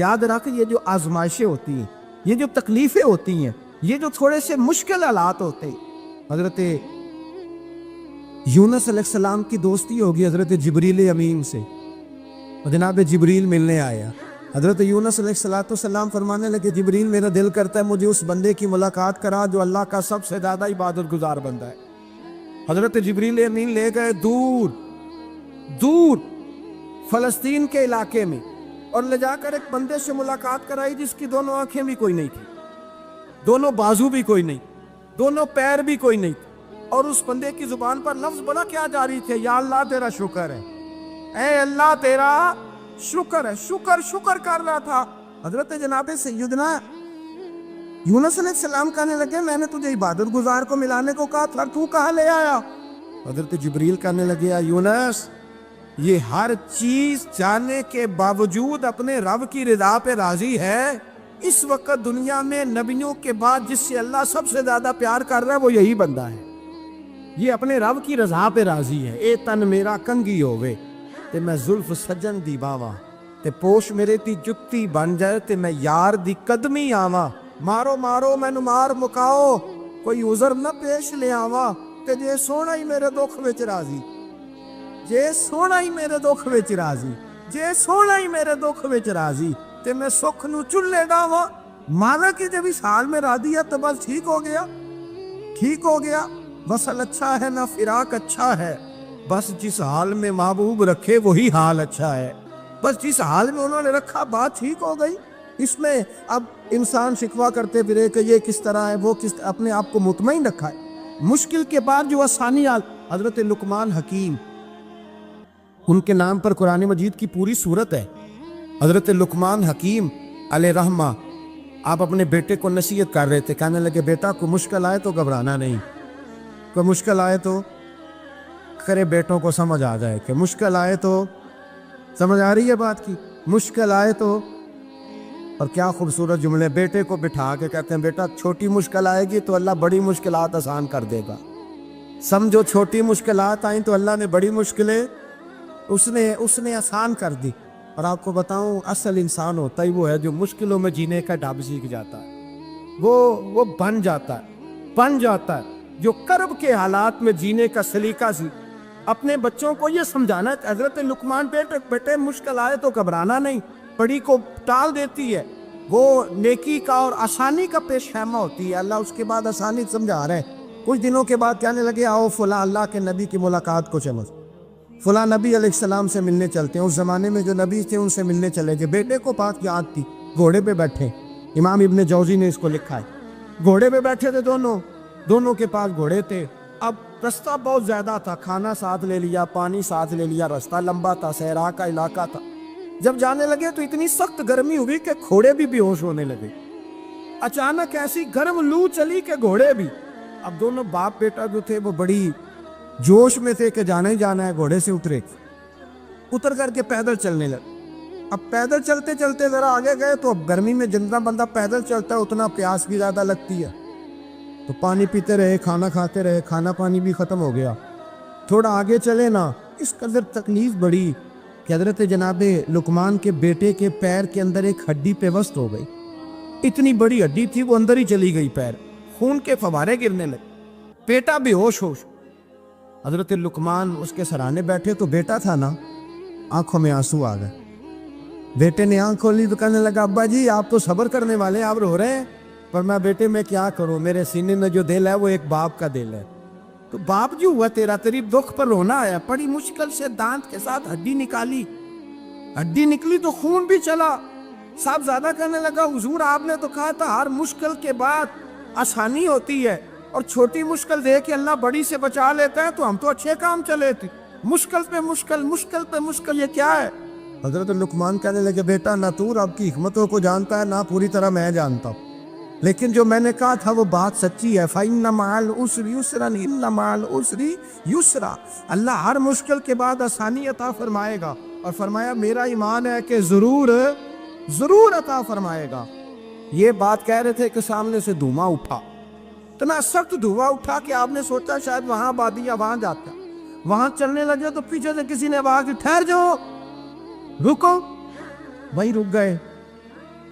یاد رکھ یہ جو آزمائشیں ہوتی ہیں، یہ جو تکلیفیں ہوتی ہیں، یہ جو تھوڑے سے مشکل حالات ہوتے ہیں، حضرت یونس علیہ السلام کی دوستی ہوگی حضرت جبریل امین سے، اور جناب جبریل ملنے آیا۔ حضرت یونس علیہ السلام فرمانے لگے جبریل میرا دل کرتا ہے مجھے اس بندے کی ملاقات کرا جو اللہ کا سب سے زیادہ عبادت گزار بندہ ہے۔ حضرت جبریل امین لے گئے دور دور فلسطین کے علاقے میں، اور لے جا کر ایک بندے سے ملاقات کرائی جس کی دونوں آنکھیں بھی کوئی نہیں تھی، دونوں بازو بھی کوئی نہیں، دونوں پیر بھی کوئی نہیں تھی، اور اس بندے کی زبان پر لفظ بڑا کیا جاری تھے، یا اللہ تیرا شکر ہے، اے اللہ تیرا شکر ہے، شکر کر رہا تھا۔ حضرت جناب سیدنا یونس علیہ السلام کہنے لگے میں نے تجھے عبادت گزار کو ملانے کو کہا تھا، تو کہاں لے آیا؟ حضرت جبریل کہنے لگے یا یونس یہ ہر چیز جانے کے باوجود اپنے رب کی رضا پہ راضی ہے۔ اس وقت دنیا میں نبیوں کے بعد جس سے اللہ سب سے زیادہ پیار کر رہا ہے وہ یہی بندہ ہے، یہ اپنے رب کی رضا پہ راضی ہے۔ اے تن میرا کنگی ہووے تے میں زلف سجن دی باواں، تے پوش میرے دی جتی بن جائے تے میں یار دی قدمی آواں، مارو مارو مینو مار مکاؤ کوئی عذر نہ پیش لے آواں، تے جے سونا ہی میرے دکھ وچ راضی، جے سونا ہی میرے دکھ وچ راضی، جے سونا ہی میرے دکھ وچ راضی تے میں سکھ نو چلے گاواں۔ مانا کہ جب اس حال میں راضی ہے تو بس ٹھیک ہو گیا، ٹھیک ہو گیا، وصل اچھا ہے نہ فراق اچھا ہے، بس جس حال میں محبوب رکھے وہی حال اچھا ہے، بس جس حال میں انہوں نے رکھا بات ٹھیک ہو گئی۔ اس میں اب انسان شکوہ کرتے پھرے کہ یہ کس طرح ہے وہ کس طرح، اپنے آپ کو مطمئن رکھا ہے۔ مشکل کے بعد جو آسانی حضرت لقمان حکیم، ان کے نام پر قرآن مجید کی پوری سورت ہے۔ حضرت لقمان حکیم علیہ رحمہ آپ اپنے بیٹے کو نصیحت کر رہے تھے، کہنے لگے بیٹا کوئی مشکل آئے تو گھبرانا نہیں، کوئی مشکل آئے تو کرے بیٹوں کو سمجھ آ جائے کہ مشکل آئے تو، سمجھ آ رہی ہے بات کی، مشکل آئے تو، اور کیا خوبصورت جملے، بیٹے کو بٹھا کے کہتے ہیں بیٹا چھوٹی مشکل آئے گی تو اللہ بڑی مشکلات آسان کر دے گا، سمجھو چھوٹی مشکلات آئیں تو اللہ نے بڑی مشکلیں اس نے آسان کر دی۔ اور آپ کو بتاؤں اصل انسان ہوتا ہی وہ ہے جو مشکلوں میں جینے کا ڈھب سیکھ جاتا ہے، وہ بن جاتا ہے جو کرب کے حالات میں جینے کا سلیقہ سی۔ اپنے بچوں کو یہ سمجھانا ہے، حضرت لقمان بیٹے مشکل آئے تو گھبرانا نہیں، بڑی کو ٹال دیتی ہے، وہ نیکی کا اور آسانی کا پیش خیمہ ہوتی ہے، اللہ اس کے بعد آسانی سمجھا رہے ہیں۔ کچھ دنوں کے بعد کہنے لگے آؤ فلاں اللہ کے نبی کی ملاقات کو چلو، فلاں نبی علیہ السلام سے ملنے چلتے ہیں۔ اس زمانے میں جو نبی تھے ان سے ملنے چلے گئے، بیٹے کو بات یاد تھی، گھوڑے پہ بیٹھے، امام ابن جوزی نے اس کو لکھا ہے، گھوڑے پہ بیٹھے تھے دونوں کے پاس گھوڑے تھے۔ اب رستہ بہت زیادہ تھا، کھانا ساتھ لے لیا، پانی ساتھ لے لیا، رستہ لمبا تھا، صحرا کا علاقہ تھا۔ جب جانے لگے تو اتنی سخت گرمی ہوئی کہ گھوڑے بھی بے ہوش ہونے لگے، اچانک ایسی گرم لو چلی کہ گھوڑے بھی۔ اب دونوں باپ بیٹا جو تھے وہ بڑی جوش میں تھے کہ جانا ہی جانا ہے، گھوڑے سے اتر کر کے پیدل چلنے لگے۔ اب پیدل چلتے چلتے ذرا آگے گئے تو اب گرمی میں جتنا بندہ پیدل چلتا ہے اتنا پیاس بھی زیادہ لگتی ہے، تو پانی پیتے رہے، کھانا کھاتے رہے، کھانا پانی بھی ختم ہو گیا۔ تھوڑا آگے چلے نا، اس قدر تکلیف بڑی کہ حضرت جناب لقمان کے بیٹے کے پیر کے اندر ایک ہڈی پیوست ہو گئی، اتنی بڑی ہڈی تھی وہ اندر ہی چلی گئی، پیر خون کے فوارے گرنے لگے، بیٹا بے ہوش ہوش۔ حضرت لقمان اس کے سرانے بیٹھے تو بیٹا تھا نا، آنکھوں میں آنسو آ گئے۔ بیٹے نے آنکھ کھولی تو کہنے لگا ابا جی آپ تو صبر کرنے والے ہیں، آپ رو رہے ہیں۔ پر میں بیٹے میں کیا کروں، میرے سینے میں جو دل ہے وہ ایک باپ کا دل ہے، تو باپ جو ہوا تیری دکھ پر رونا آیا۔ بڑی مشکل سے دانت کے ساتھ ہڈی نکالی، ہڈی نکلی تو خون بھی چلا۔ صاحب زیادہ کہنے لگا حضور آپ نے تو کہا تھا ہر مشکل کے بعد آسانی ہوتی ہے، اور چھوٹی مشکل دے کے اللہ بڑی سے بچا لیتا ہے، تو ہم تو اچھے کام چلے تھے، مشکل پہ مشکل، مشکل پہ مشکل، یہ کیا ہے؟ حضرت لقمان کہنے لگے بیٹا نہ تو رب کی حکمتوں کو جانتا ہے نہ پوری طرح میں جانتا ہوں، لیکن جو میں نے کہا تھا وہ بات سچی ہے۔ فَإِنَّ مَعَ الْعُسْرِ يُسْرًا إِنَّ مَعَ الْعُسْرِ يُسْرًا، اللہ ہر مشکل کے بعد آسانی عطا فرمائے گا، اور فرمایا میرا ایمان ہے کہ ضرور عطا فرمائے گا۔ یہ بات کہہ رہے تھے کہ سامنے سے دھواں اٹھا، اتنا سخت دھواں اٹھا کہ آپ نے سوچا شاید وہاں آبادی یا وہاں جاتا، وہاں چلنے لگے تو پیچھے سے کسی نے آواز دی ٹھہر جاؤ، رکو، وہی رک گئے۔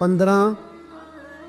15,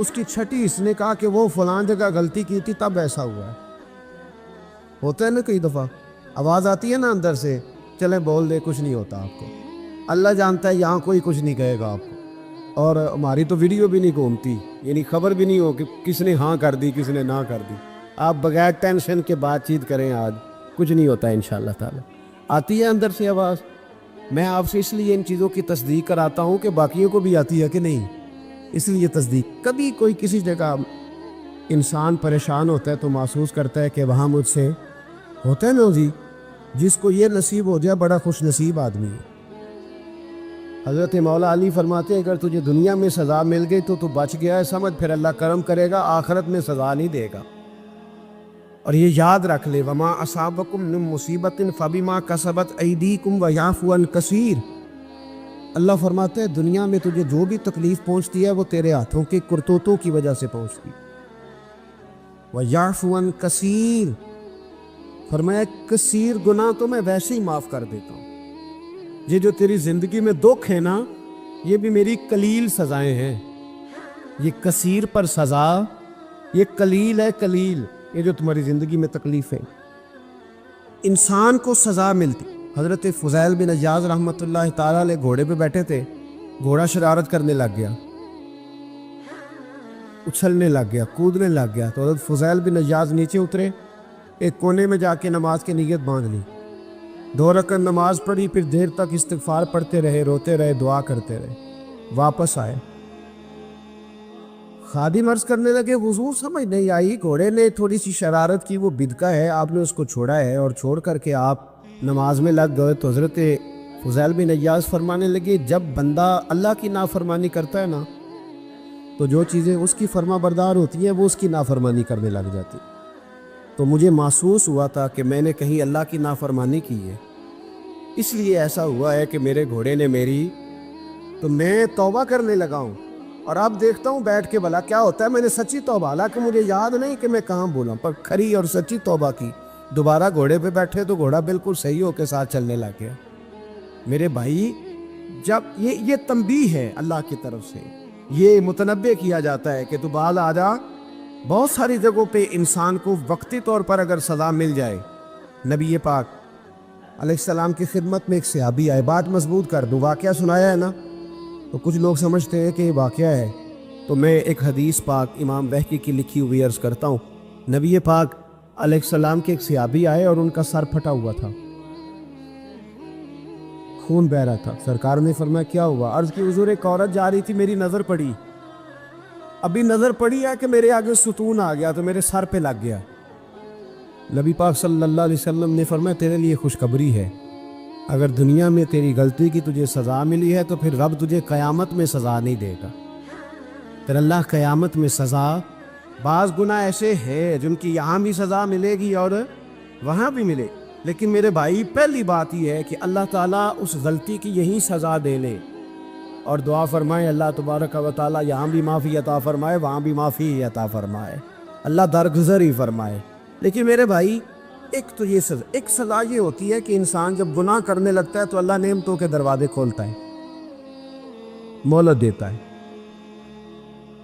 اس کی چھٹی اس نے کہا کہ وہ فلاں جگہ غلطی کی تھی تب ایسا ہوا ہے. ہوتا ہے نا کئی دفعہ آواز آتی ہے نا اندر سے, چلے بول دے کچھ نہیں ہوتا آپ کو. اللہ جانتا ہے یہاں کوئی کچھ نہیں کہے گا آپ کو, اور ہماری تو ویڈیو بھی نہیں گھومتی, یعنی خبر بھی نہیں ہو کہ کس نے ہاں کر دی کس نے نہ کر دی. آپ بغیر ٹینشن کے بات چیت کریں, آج کچھ نہیں ہوتا ہے انشاءاللہ تعالی. آتی ہے اندر سے آواز. میں آپ سے اس لیے ان چیزوں کی تصدیق کراتا ہوں کہ باقیوں کو بھی آتی ہے کہ نہیں, اس لیے تصدیق. کبھی کوئی کسی جگہ انسان پریشان ہوتا ہے تو محسوس کرتا ہے کہ وہاں مجھ سے ہوتا ہے نا جی, جس کو یہ نصیب ہو جائے بڑا خوش نصیب آدمی ہے. حضرت مولا علی فرماتے ہیں اگر تجھے دنیا میں سزا مل گئی تو بچ گیا ہے, سمجھ پھر اللہ کرم کرے گا, آخرت میں سزا نہیں دے گا. اور یہ یاد رکھ لے, وما اصابکم من مصیبت فبما کسبت ایدیکم ویعفو عن کثیر. اللہ فرماتے ہیں دنیا میں تجھے جو بھی تکلیف پہنچتی ہے وہ تیرے ہاتھوں کے کرتوتوں کی وجہ سے پہنچتی. ویعفو عن کثیر, فرمایا کثیر گناہ تو میں ویسے ہی معاف کر دیتا ہوں. یہ جو تیری زندگی میں دکھ ہے نا, یہ بھی میری قلیل سزائیں ہیں. یہ کثیر پر سزا, یہ قلیل ہے قلیل. یہ جو تمہاری زندگی میں تکلیف ہے, انسان کو سزا ملتی. حضرت فضیل بن عیاض رحمۃ اللہ تعالیٰ علیہ گھوڑے پہ بیٹھے تھے, گھوڑا شرارت کرنے لگ گیا, اچھلنے لگ گیا, کودنے لگ گیا. تو حضرت فضیل بن عیاض نیچے اترے, ایک کونے میں جا کے نماز کی نیت باندھ لی, 2 رکعت نماز پڑھی, پھر دیر تک استغفار پڑھتے رہے, روتے رہے, دعا کرتے رہے. واپس آئے, خادم عرض کرنے لگے حضور سمجھ نہیں آئی, گھوڑے نے تھوڑی سی شرارت کی, وہ بدکا ہے, آپ نے اس کو چھوڑا ہے اور چھوڑ کر کے آپ نماز میں لگ گئے. تو حضرت فضیل بن عیاض فرمانے لگے جب بندہ اللہ کی نافرمانی کرتا ہے نا, تو جو چیزیں اس کی فرما بردار ہوتی ہیں وہ اس کی نافرمانی کرنے لگ جاتی. تو مجھے محسوس ہوا تھا کہ میں نے کہیں اللہ کی نافرمانی کی ہے, اس لیے ایسا ہوا ہے کہ میرے گھوڑے نے میری, تو میں توبہ کرنے لگا ہوں. اور اب دیکھتا ہوں بیٹھ کے بھلا کیا ہوتا ہے. میں نے سچی توبہ, حالانکہ مجھے یاد نہیں کہ میں کہاں بولا, پر کھری اور سچی توبہ کی. دوبارہ گھوڑے پہ بیٹھے تو گھوڑا بالکل صحیح ہو کے ساتھ چلنے لگ گیا. میرے بھائی, جب یہ تنبیہ ہے اللہ کی طرف سے, یہ متنبہ کیا جاتا ہے کہ تو بال آ جا. بہت ساری جگہوں پہ انسان کو وقتی طور پر اگر سزا مل جائے, نبی پاک علیہ السلام کی خدمت میں ایک صحابی آئے, بات مضبوط کر دوں, واقعہ سنایا ہے نا, تو کچھ لوگ سمجھتے ہیں کہ یہ واقعہ ہے. تو میں ایک حدیث پاک امام بہقی کی لکھی ہوئی عرض کرتا ہوں. نبی پاک علیہ السلام کے ایک صحابی آئے اور ان کا سر پھٹا ہوا تھا, خون بہ رہا تھا. سرکار نے فرمایا کیا ہوا؟ عرض کی حضور ایک عورت جا رہی تھی, میری نظر پڑی, ابھی نظر پڑی ہے کہ میرے آگے ستون آ گیا تو میرے سر پہ لگ گیا. نبی پاک صلی اللہ علیہ وسلم نے فرمایا تیرے لیے خوشخبری ہے, اگر دنیا میں تیری غلطی کی تجھے سزا ملی ہے تو پھر رب تجھے قیامت میں سزا نہیں دے گا. پھر اللہ قیامت میں سزا, بعض گناہ ایسے ہیں جن کی یہاں بھی سزا ملے گی اور وہاں بھی ملے, لیکن میرے بھائی پہلی بات یہ ہے کہ اللہ تعالیٰ اس غلطی کی یہیں سزا دے لے, اور دعا فرمائے اللہ تبارک و تعالیٰ یہاں بھی معافی عطا فرمائے, وہاں بھی معافی عطا فرمائے, اللہ درگزر ہی فرمائے. لیکن میرے بھائی ایک تو یہ سزا, ایک سزا یہ ہوتی ہے کہ انسان جب گناہ کرنے لگتا ہے تو اللہ نعمتوں کے دروازے کھولتا ہے, مہلت دیتا ہے.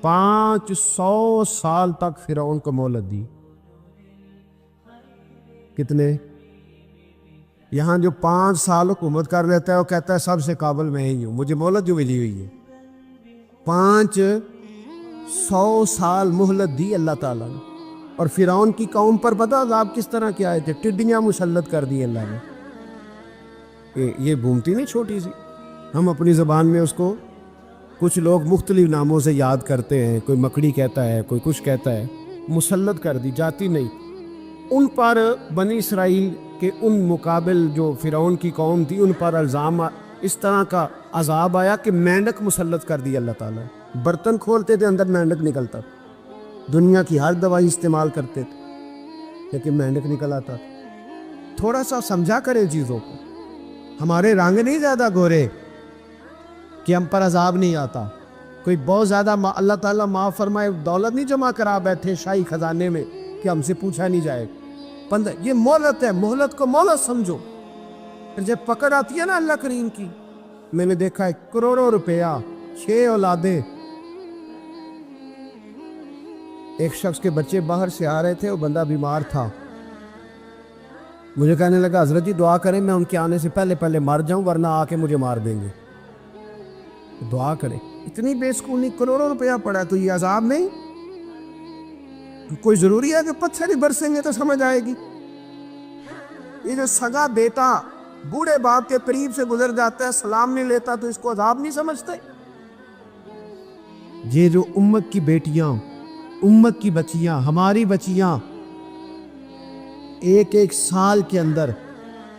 500 سال تک فرعون کو مہلت دی. کتنے؟ یہاں جو 5 سال حکومت کر لیتا ہے وہ کہتا ہے سب سے قابل میں ہی ہوں, مجھے مہلت جو ملی ہوئی ہے. 500 سال مہلت دی اللہ تعالیٰ نے. اور فرعون کی قوم پر پتہ عذاب کس طرح کے آئے تھے؟ ٹڈیاں مسلط کر دی اللہ نے. یہ گھومتی نہیں چھوٹی سی, ہم اپنی زبان میں اس کو کچھ لوگ مختلف ناموں سے یاد کرتے ہیں, کوئی مکڑی کہتا ہے, کوئی کچھ کہتا ہے. مسلط کر دی, جاتی نہیں. ان پر بنی اسرائیل کے ان مقابل جو فرعون کی قوم تھی ان پر الزام اس طرح کا عذاب آیا کہ مینڈک مسلط کر دی اللہ تعالیٰ. برتن کھولتے تھے اندر مینڈک نکلتا, دنیا کی ہر دوائی استعمال کرتے تھے لیکن مینڈک نکل آتا. تھوڑا سا سمجھا کریں چیزوں کو. ہمارے رنگ نہیں زیادہ گورے کہ ہم پر عذاب نہیں آتا. کوئی بہت زیادہ اللہ تعالیٰ معاف فرمائے دولت نہیں جمع کرا بیٹھے شاہی خزانے میں کہ ہم سے پوچھا نہیں جائے. یہ مہلت ہے, مہلت کو مہلت سمجھو. پھر جب پکڑ آتی ہے نا اللہ کریم کی, میں نے دیکھا ہے کروڑوں روپیہ, 6 اولادیں, ایک شخص کے بچے باہر سے آ رہے تھے، وہ بندہ بیمار تھا. مجھے کہنے لگا حضرت جی دعا کریں میں ان کے آنے سے پہلے مر جاؤں ورنہ آ کے مجھے مار دیں گے. دعا کریں. اتنی بے سکونی، کروڑوں روپیہ پڑا تو یہ عذاب نہیں؟ کوئی ضروری ہے کہ پتھر ہی برسیں گے تو سمجھ آئے گی؟ یہ جو سگا بیٹا بوڑھے باپ کے قریب سے گزر جاتا ہے، سلام نہیں لیتا، تو اس کو عذاب نہیں سمجھتے؟ یہ جو امت کی بیٹیاں، امت کی بچیاں، ہماری بچیاں ایک سال کے اندر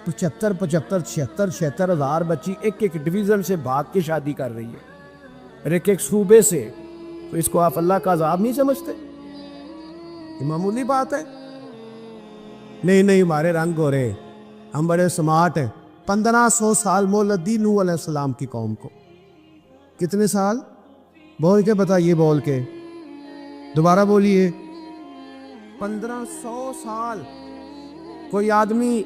75,000 ہزار بچی ایک ڈویژن سے بھاگ کے شادی کر رہی ہے، اور ایک صوبے سے، تو اس کو آپ اللہ کا عذاب نہیں سمجھتے؟ یہ معمولی بات ہے؟ نہیں ہمارے رنگ ہو رہے، ہم بڑے سمارٹ ہیں. 1500 سال مہلت دی نوح علیہ السلام کی قوم کو. کتنے سال؟ بول کے بتائیے، بول کے دوبارہ بولیے. 1500 سال. کوئی آدمی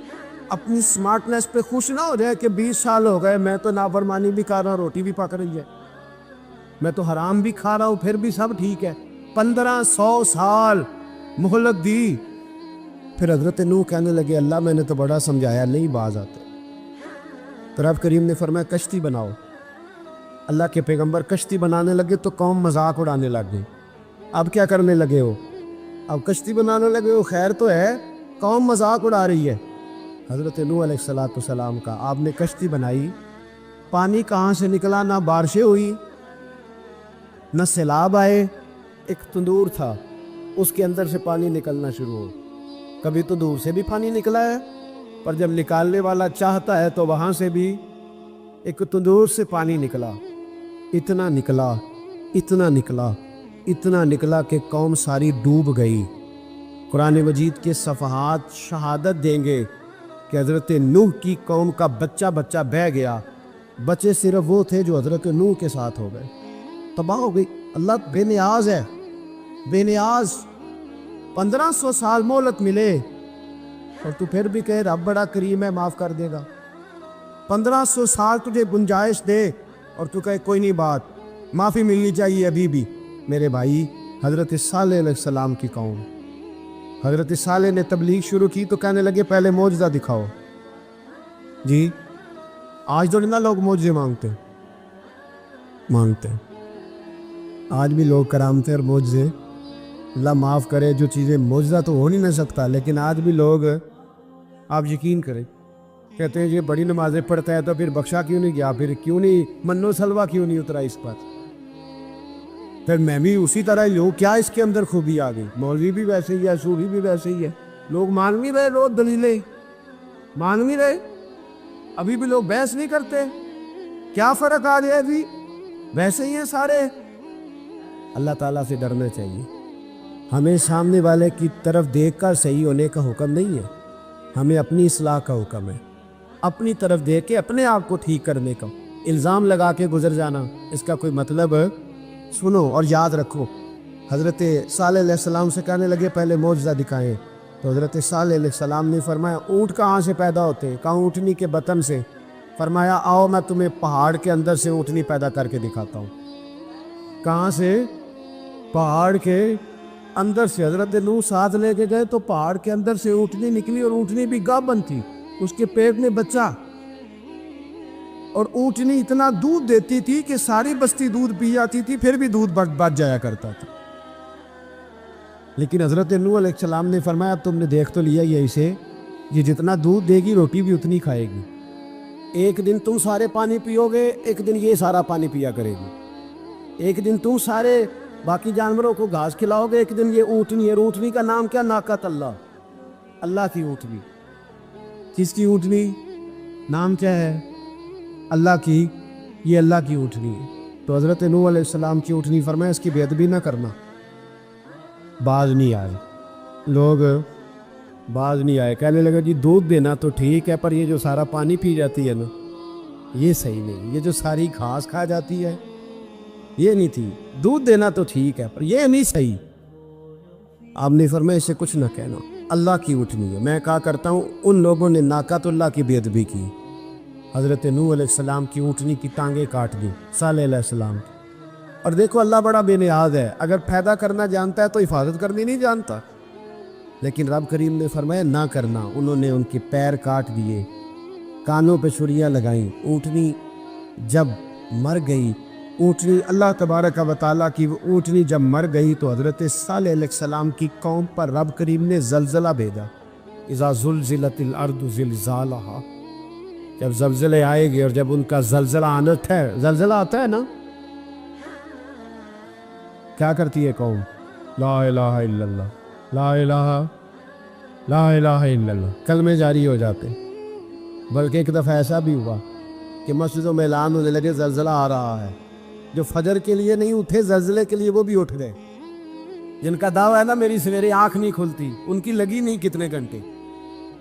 اپنی سمارٹنس پہ خوش نہ ہو جائے کہ 20 سال ہو گئے میں تو نافرمانی بھی کر رہا ہوں، روٹی بھی پک رہی ہے، میں تو حرام بھی کھا رہا ہوں، پھر بھی سب ٹھیک ہے. 1500 سال مہلت دی. پھر حضرت نوح کہنے لگے اللہ میں نے تو بڑا سمجھایا، نہیں باز آتے. تو رب کریم نے فرمایا کشتی بناؤ. اللہ کے پیغمبر کشتی بنانے لگے تو قوم مذاق اڑانے لگ گئی. اب کیا کرنے لگے ہو؟ اب کشتی بنانے لگے ہو، خیر تو ہے، قوم مذاق اڑا رہی ہے. حضرت نوح علیہ السلام کا آپ نے کشتی بنائی، پانی کہاں سے نکلا؟ نہ بارشیں ہوئی، نہ سیلاب آئے. ایک تندور تھا، اس کے اندر سے پانی نکلنا شروع ہو. کبھی تو دور سے بھی پانی نکلا ہے، پر جب نکالنے والا چاہتا ہے تو وہاں سے بھی ایک تندور سے پانی نکلا. اتنا نکلا کہ قوم ساری ڈوب گئی. قرآن مجید کے صفحات شہادت دیں گے کہ حضرت نوح کی قوم کا بچہ بہہ گیا. بچے صرف وہ تھے جو حضرت نوح کے ساتھ ہو گئے، تباہ ہو گئی. اللہ بے نیاز ہے، بے نیاز. 1500 سال مہلت ملے اور تو پھر بھی کہے رب بڑا کریم ہے، معاف کر دے گا. 1500 سال تجھے گنجائش دے اور تو کہے کوئی نہیں، بات معافی ملنی چاہیے ابھی بھی. میرے بھائی، حضرت صالح علیہ السلام کی قوم، حضرت صالح نے تبلیغ شروع کی تو کہنے لگے پہلے معجزہ دکھاؤ. جی آج تو نہ لوگ معجزے مانگتے ہیں. آج بھی لوگ کرامتیں اور معجزے، اللہ معاف کرے، جو چیزیں معجزہ تو ہو نہیں سکتا، لیکن آج بھی لوگ، آپ یقین کریں، کہتے ہیں یہ بڑی نمازیں پڑھتا ہے تو پھر بخشا کیوں نہیں گیا، پھر کیوں نہیں منو سلوا کیوں نہیں اترا اس پر، پھر میں بھی اسی طرح ہی ہوں، کیا اس کے اندر خوبی آ گئی؟ مولوی بھی ویسے ہی ہے، صوفی بھی ویسے ہی ہے. لوگ مان بھی رہے، لوگ دلیلیں مان بھی رہے، ابھی بھی لوگ بحث نہیں کرتے. کیا فرق آ گیا؟ ابھی ویسے ہی ہیں سارے. اللہ تعالیٰ سے ڈرنا چاہیے. ہمیں سامنے والے کی طرف دیکھ کر صحیح ہونے کا حکم نہیں ہے، ہمیں اپنی اصلاح کا حکم ہے. اپنی طرف دیکھ کے اپنے آپ کو ٹھیک کرنے کا. الزام لگا کے گزر جانا، اس کا کوئی مطلب ہے؟ سنو اور یاد رکھو. حضرت صالح علیہ السلام سے کہنے لگے پہلے معجزہ دکھائیں، تو حضرت صالح علیہ السلام نے فرمایا اونٹ کہاں سے پیدا ہوتے ہیں؟ کہاں؟ اونٹنی کے بطن سے. فرمایا آؤ میں تمہیں پہاڑ کے اندر سے اونٹنی پیدا کر کے دکھاتا ہوں. کہاں سے؟ پہاڑ کے اندر سے. حضرت نوح ساتھ لے کے گئے تو پہاڑ کے اندر سے اونٹنی نکلی، اور اونٹنی بھی گابن تھی، اس کے پیٹ میں بچہ، اور اونٹنی اتنا دودھ دیتی تھی کہ ساری بستی دودھ پی جاتی تھی، پھر بھی دودھ بچ جایا کرتا تھا. لیکن حضرت نوح علیہ السلام نے فرمایا تم نے دیکھ تو لیا یہ اسے، یہ جتنا دودھ دے گی روٹی بھی اتنی کھائے گی. ایک دن تم سارے پانی پیو گے، ایک دن یہ سارا پانی پیا کرے گی. ایک دن تم سارے باقی جانوروں کو گھاس کھلاؤ گے، ایک دن یہ اونٹنی ہے. اونٹنی کا نام کیا؟ ناقۃ اللہ، اللہ کی اونٹنی. کس کی اونٹنی؟ نام کیا ہے؟ اللہ کی. یہ اللہ کی اونٹنی ہے. تو حضرت نوح علیہ السلام کی اونٹنی فرمایا اس کی بے ادبی نہ کرنا. باز نہیں آئے لوگ، باز نہیں آئے. کہنے لگا جی دودھ دینا تو ٹھیک ہے، پر یہ جو سارا پانی پی جاتی ہے نا، یہ صحیح نہیں. یہ جو ساری گھاس کھا جاتی ہے یہ نہیں تھی. دودھ دینا تو ٹھیک ہے پر یہ نہیں صحیح. آپ نے فرمایا اسے کچھ نہ کہنا، اللہ کی اونٹنی ہے. میں کہا کرتا ہوں ان لوگوں نے ناقۃ اللہ کی بے ادبی کی. حضرت نوح علیہ السلام کی اونٹنی کی ٹانگیں کاٹ دی، صالح علیہ السلام کی. اور دیکھو اللہ بڑا بے نیاز ہے، اگر پیدا کرنا جانتا ہے تو حفاظت کرنی نہیں جانتا؟ لیکن رب کریم نے فرمایا نہ کرنا، انہوں نے ان کے پیر کاٹ دیے، کانوں پہ چھریاں لگائیں، اونٹنی جب مر گئی، اونٹنی اللہ تبارک و تعالیٰ کی وہ اونٹنی جب مر گئی تو حضرت صالح علیہ السلام کی قوم پر رب کریم نے زلزلہ بھیجا، اذا زلزلت الارض زلزالہا، جب زلزلے آئے گے اور جب ان کا زلزلہ زلزلہ آتا ہے نا، کیا کرتی ہے قوم؟ لا الہ الا اللہ، لا الہ الا اللہ، کلمے جاری ہو جاتے۔ بلکہ ایک دفعہ ایسا بھی ہوا کہ مسجدوں میں اعلان ہونے لگے زلزلہ آ رہا ہے، جو فجر کے لیے نہیں اٹھے زلزلے کے لیے وہ بھی اٹھ گئے، جن کا دعویٰ ہے نا میری سویرے آنکھ نہیں کھلتی، ان کی لگی نہیں کتنے گھنٹے،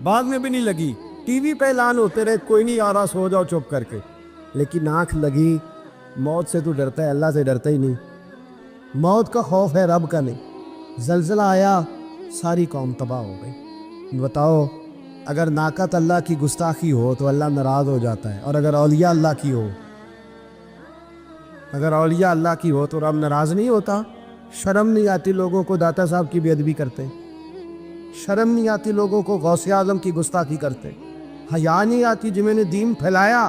بعد میں بھی نہیں لگی، ٹی وی پہ اعلان ہوتے رہے کوئی نہیں آ رہا سو جاؤ چپ کر کے، لیکن آنکھ لگی۔ موت سے تو ڈرتا ہے، اللہ سے ڈرتا ہی نہیں، موت کا خوف ہے رب کا نہیں۔ زلزلہ آیا، ساری قوم تباہ ہو گئی۔ بتاؤ اگر ناقت اللہ کی گستاخی ہو تو اللہ ناراض ہو جاتا ہے، اور اگر اولیاء اللہ کی ہو، اگر اولیاء اللہ کی ہو تو رب ناراض نہیں ہوتا؟ شرم نہیں آتی لوگوں کو داتا صاحب کی بے ادبی کرتے؟ شرم نہیں آتی لوگوں کو غوث اعظم کی گستاخی کرتے؟ حیا نہیں آتی جنہوں نے دین پھیلایا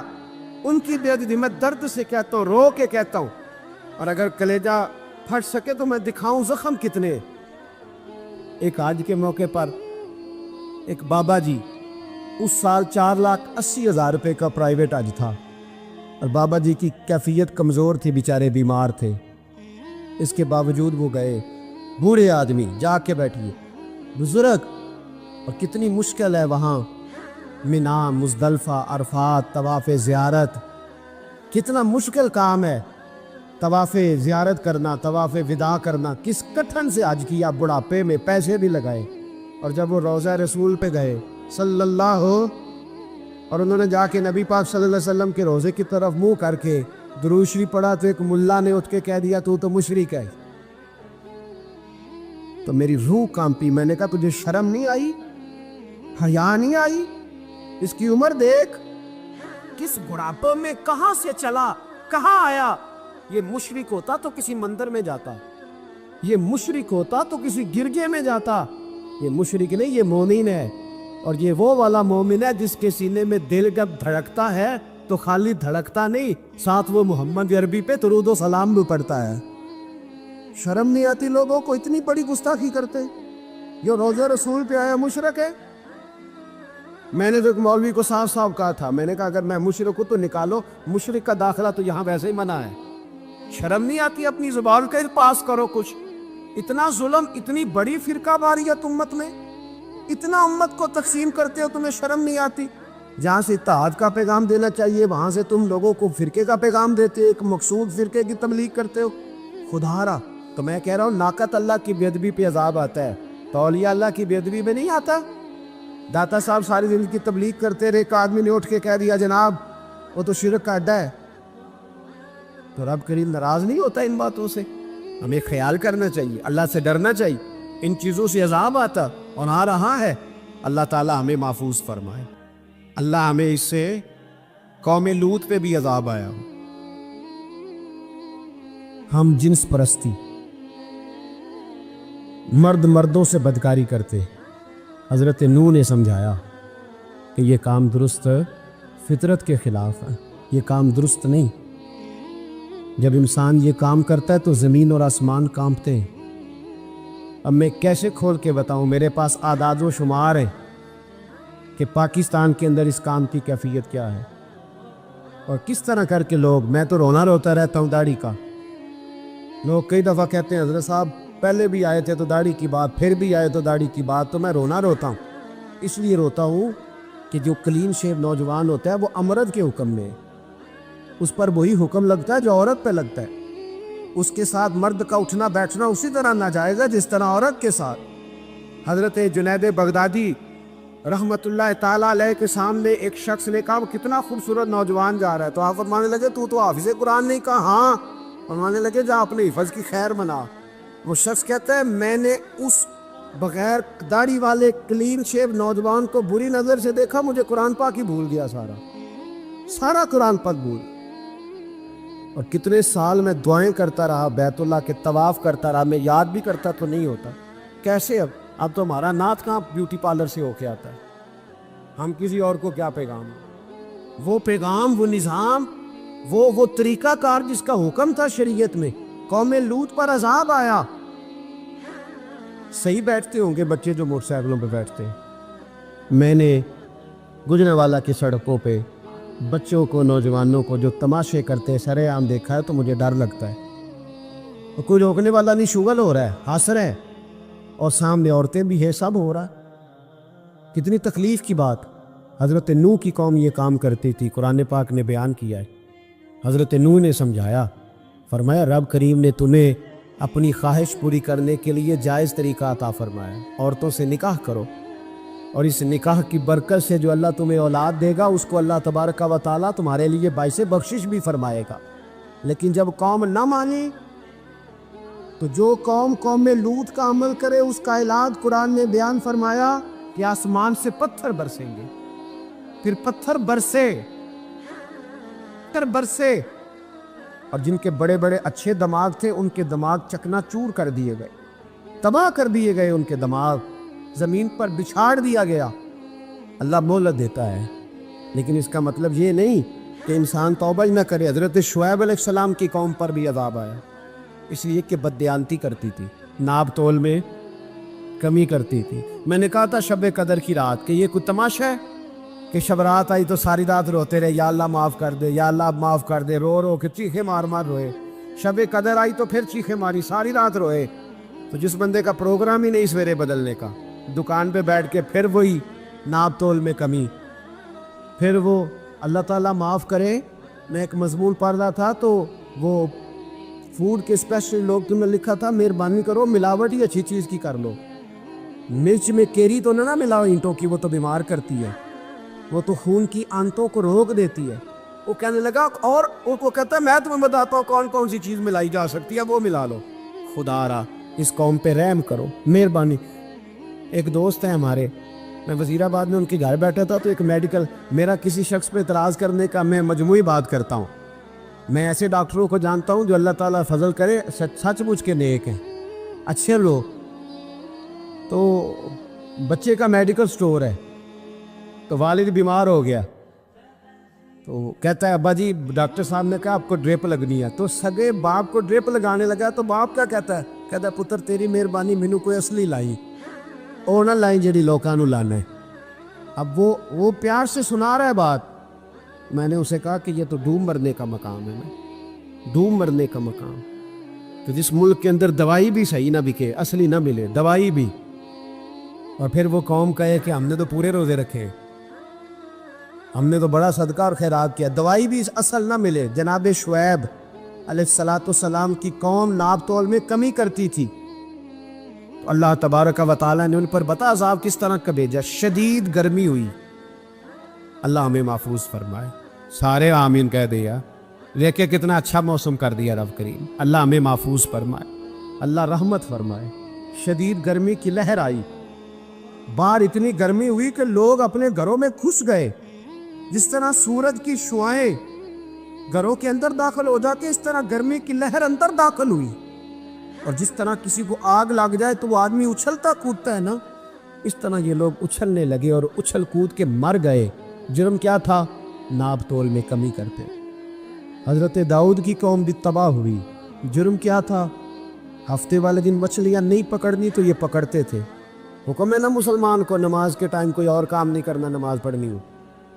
ان کی بے ادبی؟ میں درد سے کہتا ہوں، رو کے کہتا ہوں، اور اگر کلیجہ پھٹ سکے تو میں دکھاؤں زخم کتنے۔ ایک آج کے موقع پر ایک بابا جی، اس سال 4,80,000 روپے کا پرائیویٹ حج تھا، اور بابا جی کی کیفیت کمزور تھی، بیچارے بیمار تھے، اس کے باوجود وہ گئے، بوڑھے آدمی، جا کے بیٹھیے، بزرگ، اور کتنی مشکل ہے وہاں مینا، مزدلفہ، عرفات، طواف زیارت، کتنا مشکل کام ہے طواف زیارت کرنا، طواف وداع کرنا، کس کٹھن سے حج کیا، بڑھاپے میں پیسے بھی لگائے، اور جب وہ روضہ رسول پہ گئے صلی اللہ، اور انہوں نے جا کے نبی پاک صلی اللہ علیہ وسلم کے روضے کی طرف منہ کر کے درود شریف پڑھا تو ایک ملا نے اٹھ کے کہہ دیا تو مشرک ہے۔ تو میری روح کانپی، میں نے کہا تجھے شرم نہیں آئی، حیا نہیں آئی؟ اس کی عمر دیکھ، کس بڑھاپے میں کہاں سے چلا، کہاں آیا۔ یہ مشرک ہوتا تو کسی مندر میں جاتا، یہ مشرک ہوتا تو کسی گرجے میں جاتا، یہ مشرک نہیں، یہ مومن ہے، اور یہ وہ والا مومن ہے جس کے سینے میں دل جب دھڑکتا ہے تو خالی دھڑکتا نہیں، ساتھ وہ محمد عربی پہ درود و سلام بھی پڑھتا ہے۔ شرم نہیں آتی لوگوں کو، اتنی بڑی گستاخی کرتے؟ جو روضہ رسول پہ آیا مشرک ہے۔ میں نے تو ایک مولوی کو صاف صاف کہا تھا، میں نے کہا اگر میں مشرک ہوں تو نکالو، مشرک کا داخلہ تو یہاں ویسے ہی منع ہے۔ شرم نہیں آتی؟ اپنی زبان کا پاس کرو کچھ۔ اتنا ظلم، اتنی بڑی فرقہ واریت امت میں، اتنا امت کو تقسیم کرتے ہو، تمہیں شرم نہیں آتی؟ جہاں سے اتحاد کا پیغام دینا چاہیے وہاں سے تم لوگوں کو فرقے کا پیغام دیتے، ایک مقصود فرقے کی تبلیغ کرتے ہو۔ خدا را، تو میں کہہ رہا ہوں ناقت اللہ کی بے ادبی پہ عذاب آتا ہے، تو اولیاء اللہ کی بے ادبی میں نہیں آتا؟ داتا صاحب ساری زندگی تبلیغ کرتے رہے، ایک آدمی نے اٹھ کے کہہ دیا جناب وہ تو شرک کا اڈا ہے، تو رب کریم ناراض نہیں ہوتا ان باتوں سے؟ ہمیں خیال کرنا چاہیے، اللہ سے ڈرنا چاہیے، ان چیزوں سے عذاب آتا اور آ رہا ہے، اللہ تعالیٰ ہمیں محفوظ فرمائے۔ اللہ ہمیں اس سے، قوم لوط پہ بھی عذاب آیا۔ ہم جنس پرستی، مرد مردوں سے بدکاری کرتے، حضرت نوح نے سمجھایا کہ یہ کام درست فطرت کے خلاف ہے، یہ کام درست نہیں۔ جب انسان یہ کام کرتا ہے تو زمین اور آسمان کانپتے ہیں۔ اب میں کیسے کھول کے بتاؤں، میرے پاس اعداد و شمار ہیں کہ پاکستان کے اندر اس کام کی کیفیت کیا ہے، اور کس طرح کر کے لوگ، میں تو رونا روتا رہتا ہوں داڑھی کا۔ لوگ کئی دفعہ کہتے ہیں حضرت صاحب پہلے بھی آئے تھے تو داڑھی کی بات، پھر بھی آئے تو داڑھی کی بات، تو میں رونا روتا ہوں۔ اس لیے روتا ہوں کہ جو کلین شیو نوجوان ہوتا ہے وہ امرد کے حکم میں ہے، اس پر وہی حکم لگتا ہے جو عورت پہ لگتا ہے، اس کے ساتھ مرد کا اٹھنا بیٹھنا اسی طرح ناجائز ہے جس طرح عورت کے ساتھ۔ حضرت جنید بغدادی رحمت اللہ تعالیٰ علیہ کے سامنے ایک شخص نے کہا وہ کتنا خوبصورت نوجوان جا رہا ہے، تو آپ فرمانے لگے تو حافظ قرآن نہیں؟ کہا ہاں۔ فرمانے لگے جا اپنے حفظ کی خیر بنا۔ وہ شخص کہتا ہے میں نے اس بغیر داڑھی والے کلین شیو نوجوان کو بری نظر سے دیکھا، مجھے قرآن پاک ہی بھول گیا، سارا قرآن پاک بھول۔ اور کتنے سال میں دعائیں کرتا رہا، بیت اللہ کے طواف کرتا رہا، میں یاد بھی کرتا تو نہیں ہوتا. کیسے اب تو ہمارا نعت کہاں بیوٹی پارلر سے ہو کے آتا ہے. ہم کسی اور کو کیا پیغام، وہ پیغام، وہ نظام، وہ طریقہ کار جس کا حکم تھا شریعت میں. قوم لوط پر عذاب آیا. صحیح بیٹھتے ہوں گے بچے جو موٹر سائیکلوں پہ بیٹھتے ہیں. میں نے گجرانوالہ کی سڑکوں پہ بچوں کو، نوجوانوں کو جو تماشے کرتے سر عام دیکھا ہے تو مجھے ڈر لگتا ہے. اور کوئی روکنے والا نہیں، شغل ہو رہا ہے، ہنس رہا ہے، اور سامنے عورتیں بھی ہے، سب ہو رہا ہے. کتنی تکلیف کی بات. حضرت نوح کی قوم یہ کام کرتی تھی. قرآن پاک نے بیان کیا ہے. حضرت نوح نے سمجھایا، فرمایا رب کریم نے تمہیں اپنی خواہش پوری کرنے کے لیے جائز طریقہ عطا فرمایا، عورتوں سے نکاح کرو، اور اس نکاح کی برکت سے جو اللہ تمہیں اولاد دے گا اس کو اللہ تبارک و تعالیٰ تمہارے لیے باعث بخشش بھی فرمائے گا. لیکن جب قوم نہ مانی تو جو قوم لوط کا عمل کرے اس کا علاج قرآن نے بیان فرمایا کہ آسمان سے پتھر برسیں گے. پھر پتھر برسے اور جن کے بڑے بڑے اچھے دماغ تھے ان کے دماغ چکنا چور کر دیے گئے، تباہ کر دیے گئے. ان کے دماغ زمین پر بچھاڑ دیا گیا. اللہ مہلت دیتا ہے، لیکن اس کا مطلب یہ نہیں کہ انسان توبہ نہ کرے. حضرت شعیب علیہ السلام کی قوم پر بھی عذاب آیا، اس لیے کہ بددیانتی کرتی تھی، ناب تول میں کمی کرتی تھی. میں نے کہا تھا شب قدر کی رات کہ یہ کوئی تماشا ہے کہ شب رات آئی تو ساری رات روتے رہے، یا اللہ معاف کر دے، یا اللہ معاف کر دے، رو رو کے چیخے مار مار روئے. شب قدر آئی تو پھر چیخے ماری، ساری رات روئے. تو جس بندے کا پروگرام ہی نہیں سویرے بدلنے کا، دکان پہ بیٹھ کے پھر وہی ناب تول میں کمی، پھر وہ اللہ تعالیٰ معاف کرے. میں ایک مضمون پڑھ رہا تھا تو وہ فوڈ کے اسپیشل لوگ تم نے لکھا تھا مہربانی کرو ملاوٹ ہی اچھی چیز کی کر لو. مرچ میں کیری تو نہ ملاؤ اینٹوں کی، وہ تو بیمار کرتی ہے، وہ تو خون کی آنتوں کو روک دیتی ہے. وہ کہنے لگا، اور وہ کہتا ہے میں تمہیں بتاتا ہوں کون کون سی چیز ملائی جا سکتی ہے، وہ ملا لو. خدا را اس قوم پہ رحم کرو، مہربانی. ایک دوست ہے ہمارے، میں وزیر آباد میں ان کے گھر بیٹھا تھا تو ایک میڈیکل، میرا کسی شخص پہ اعتراض کرنے کا میں مجموعی بات کرتا ہوں. میں ایسے ڈاکٹروں کو جانتا ہوں جو اللہ تعالیٰ فضل کرے سچ مچ کے نیک ہیں، اچھے لوگ. تو بچے کا میڈیکل سٹور ہے، تو والد بیمار ہو گیا تو کہتا ہے ابا جی ڈاکٹر صاحب نے کہا آپ کو ڈرپ لگنی ہے. تو سگے باپ کو ڈرپ لگانے لگا تو باپ کیا کہتا ہے پتر تیری مہربانی مینوں کوئی اصلی لائی، اور نہ لائیں جڑی لوکاں نوں لانا ہے. اب وہ پیار سے سنا رہا ہے بات. میں نے اسے کہا کہ یہ تو ڈوب مرنے کا مقام ہے نا، ڈوب مرنے کا مقام. تو جس ملک کے اندر دوائی بھی صحیح نہ بکے، اصلی نہ ملے دوائی بھی، اور پھر وہ قوم کہے کہ ہم نے تو پورے روزے رکھے، ہم نے تو بڑا صدقہ اور خیرات کیا، دوائی بھی اصل نہ ملے. جناب شعیب علیہ السلام کی قوم ناب تول میں کمی کرتی تھی، تو اللہ تبارک و تعالیٰ نے ان پر بتا عذاب کس طرح کا بھیجا. شدید گرمی ہوئی. اللہ ہمیں محفوظ فرمائے. سارے آمین کہہ دیا. دیکھے کتنا اچھا موسم کر دیا رب کریم. اللہ ہمیں محفوظ فرمائے، اللہ رحمت فرمائے. شدید گرمی کی لہر آئی، باہر اتنی گرمی ہوئی کہ لوگ اپنے گھروں میں گھس گئے. جس طرح سورج کی شعائیں گھروں کے اندر داخل ہو جاتی، اس طرح گرمی کی لہر اندر داخل ہوئی. اور جس طرح کسی کو آگ لگ جائے تو وہ آدمی اچھلتا کودتا ہے نا، اس طرح یہ لوگ اچھلنے لگے اور اچھل کود کے مر گئے. جرم کیا تھا؟ ناب تول میں کمی کرتے. حضرت داؤد کی قوم بھی تباہ ہوئی. جرم کیا تھا؟ ہفتے والے دن مچھلیاں نہیں پکڑنی تو یہ پکڑتے تھے. حکم ہے نا مسلمان کو نماز کے ٹائم کوئی اور کام نہیں کرنا، نماز پڑھنی ہو.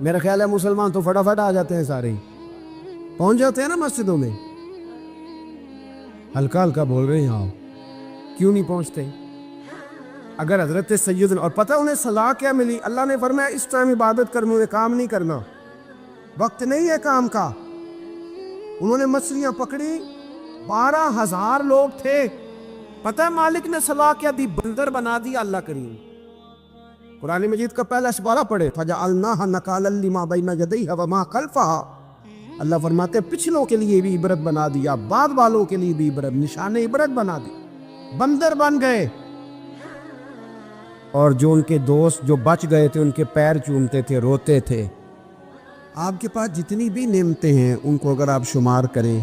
میرا خیال ہے مسلمان تو فٹافٹ آ جاتے ہیں، سارے ہی پہنچ جاتے ہیں نا مسجدوں میں. ہلکا ہلکا بول رہے ہیں آؤ، کیوں نہیں پہنچتے؟ اگر حضرت سیدنا، اور پتہ انہیں صلاح کیا ملی؟ اللہ نے فرمایا اس ٹائم عبادت کرنے میں کام نہیں کرنا، وقت نہیں ہے کام کا. انہوں نے مچھلیاں پکڑی، 12,000 لوگ تھے. پتہ ہے مالک نے صلاح کیا دی؟ بندر بنا دیا اللہ کریم. قرآن مجید کا پہلا سپارہ پڑھے، فَجَعَلْنَاهَا نَكَالًا لِمَا بَيْنَ يَدَيْهَا وَمَا خَلْفَهَا. اللہ فرماتے پچھلوں کے لیے بھی عبرت بنا دیا، بعد والوں کے لیے بھی عبرت، نشان عبرت بنا دی. بندر بن گئے. اور جو ان کے دوست جو بچ گئے تھے ان کے پیر چومتے تھے، روتے تھے. آپ کے پاس جتنی بھی نعمتیں ہیں ان کو اگر آپ شمار کریں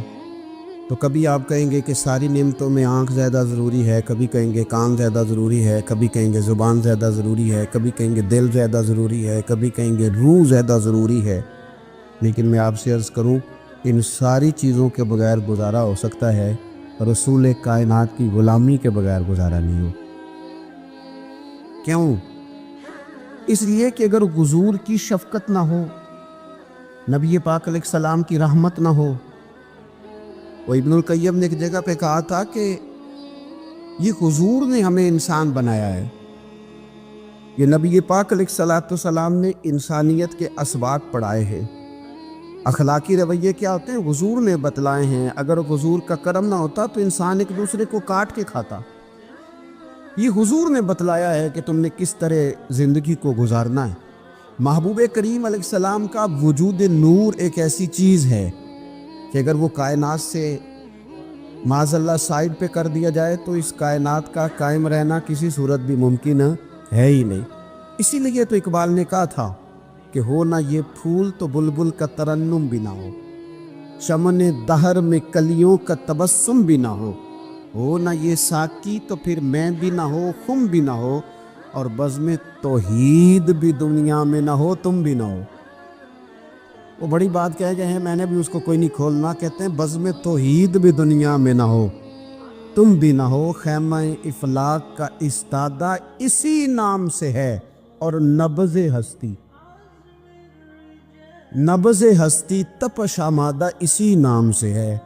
تو کبھی آپ کہیں گے کہ ساری نعمتوں میں آنکھ زیادہ ضروری ہے، کبھی کہیں گے کان زیادہ ضروری ہے، کبھی کہیں گے زبان زیادہ ضروری ہے، کبھی کہیں گے دل زیادہ ضروری ہے، کبھی کہیں گے روح زیادہ ضروری ہے۔ لیکن میں آپ سے عرض کروں، ان ساری چیزوں کے بغیر گزارا ہو سکتا ہے، رسول کائنات کی غلامی کے بغیر گزارا نہیں ہو۔ کیوں؟ اس لیے کہ اگر حضور کی شفقت نہ ہو، نبی پاک علیہ السلام کی رحمت نہ ہو، وہ ابن القیم نے ایک جگہ پہ کہا تھا کہ یہ حضور نے ہمیں انسان بنایا ہے، یہ نبی پاک علیہ السلام نے انسانیت کے اسباق پڑھائے ہیں، اخلاقی رویے کیا ہوتے ہیں حضور نے بتلائے ہیں۔ اگر حضور کا کرم نہ ہوتا تو انسان ایک دوسرے کو کاٹ کے کھاتا۔ یہ حضور نے بتلایا ہے کہ تم نے کس طرح زندگی کو گزارنا ہے۔ محبوب کریم علیہ السلام کا وجود نور ایک ایسی چیز ہے کہ اگر وہ کائنات سے معاذ اللہ سائڈ پہ کر دیا جائے تو اس کائنات کا قائم رہنا کسی صورت بھی ممکن ہے ہی نہیں۔ اسی لیے تو اقبال نے کہا تھا کہ ہو نہ یہ پھول تو بلبل کا ترنم بھی نہ ہو، چمن دہر میں کلیوں کا تبسم بھی نہ ہو نہ یہ ساقی تو پھر میں بھی نہ ہو، خم بھی نہ ہو، اور بزم توحید بھی دنیا میں نہ ہو، تم بھی نہ ہو۔ وہ بڑی بات کہہ گئے ہیں، میں نے بھی اس کو کوئی نہیں کھولنا، کہتے ہیں بزم توحید بھی دنیا میں نہ ہو، تم بھی نہ ہو، خیمہ افلاق کا استادہ اسی نام سے ہے، اور نبض ہستی تپش آمادہ اسی نام سے ہے۔